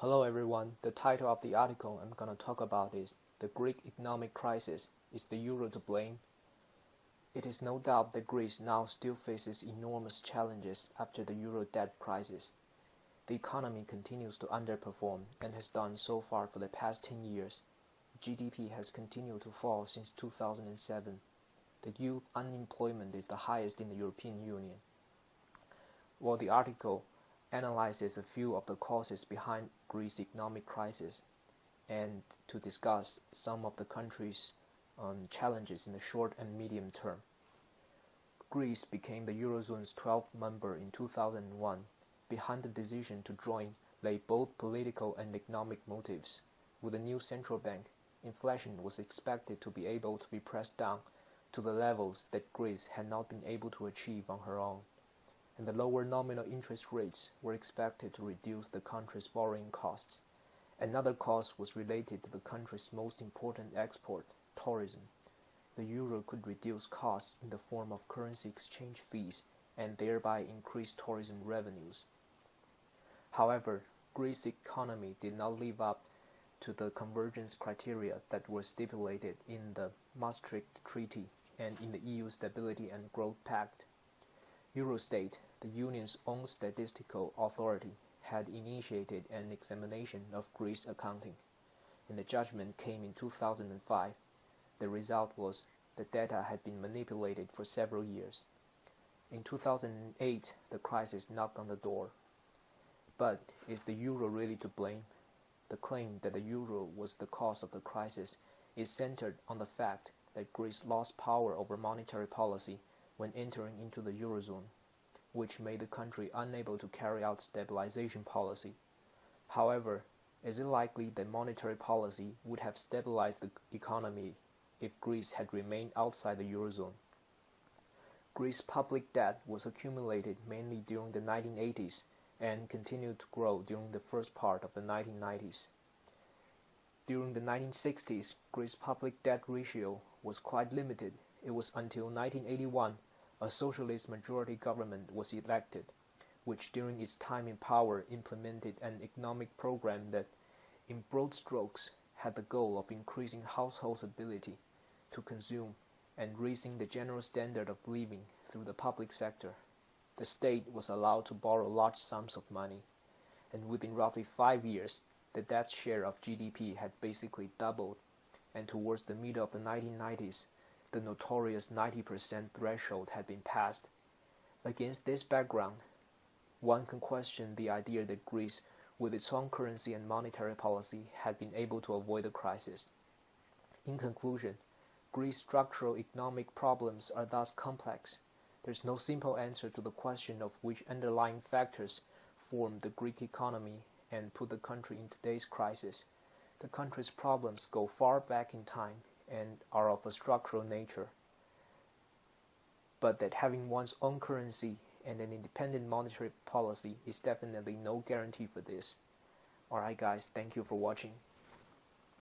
Hello everyone, the title of the article I'm going to talk about is The Greek Economic Crisis, Is the Euro to Blame? It is no doubt that Greece now still faces enormous challenges after the Euro debt crisis. The economy continues to underperform and has done so far for the past 10 years. GDP has continued to fall since 2007. The youth unemployment is the highest in the European Union. While the article analyzes a few of the causes behind Greece's economic crisis and to discuss some of the country's challenges in the short and medium term. Greece became the Eurozone's 12th member in 2001. Behind the decision to join lay both political and economic motives. With a new central bank, inflation was expected to be able to be pressed down to the levels that Greece had not been able to achieve on her own, and the lower nominal interest rates were expected to reduce the country's borrowing costs. Another cause was related to the country's most important export, tourism. The euro could reduce costs in the form of currency exchange fees and thereby increase tourism revenues. However, Greece's economy did not live up to the convergence criteria that were stipulated in the Maastricht Treaty and in the EU Stability and Growth Pact. Eurostat, the Union's own statistical authority, had initiated an examination of Greece's accounting, and the judgment came in 2005. The result was the data had been manipulated for several years. In 2008, the crisis knocked on the door. But is the euro really to blame? The claim that the euro was the cause of the crisis is centered on the fact that Greece lost power over monetary policy when entering into the Eurozone, which made the country unable to carry out stabilization policy. However, is it likely that monetary policy would have stabilized the economy if Greece had remained outside the Eurozone? Greece's public debt was accumulated mainly during the 1980s and continued to grow during the first part of the 1990s. During the 1960s, Greece's public debt ratio was quite limited. It was until 1981 a socialist majority government was elected, which during its time in power implemented an economic program that, in broad strokes, had the goal of increasing households' ability to consume and raising the general standard of living through the public sector. The state was allowed to borrow large sums of money, and within roughly 5 years, the debt share of GDP had basically doubled, and towards the middle of the 1990s, the notorious 90% threshold had been passed. Against this background, one can question the idea that Greece, with its own currency and monetary policy, had been able to avoid the crisis. In conclusion, Greece's structural economic problems are thus complex. There's no simple answer to the question of which underlying factors form the Greek economy and put the country in today's crisis. The country's problems go far back in time and are of a structural nature, but that having one's own currency and an independent monetary policy is definitely no guarantee for this. Alright guys, thank you for watching.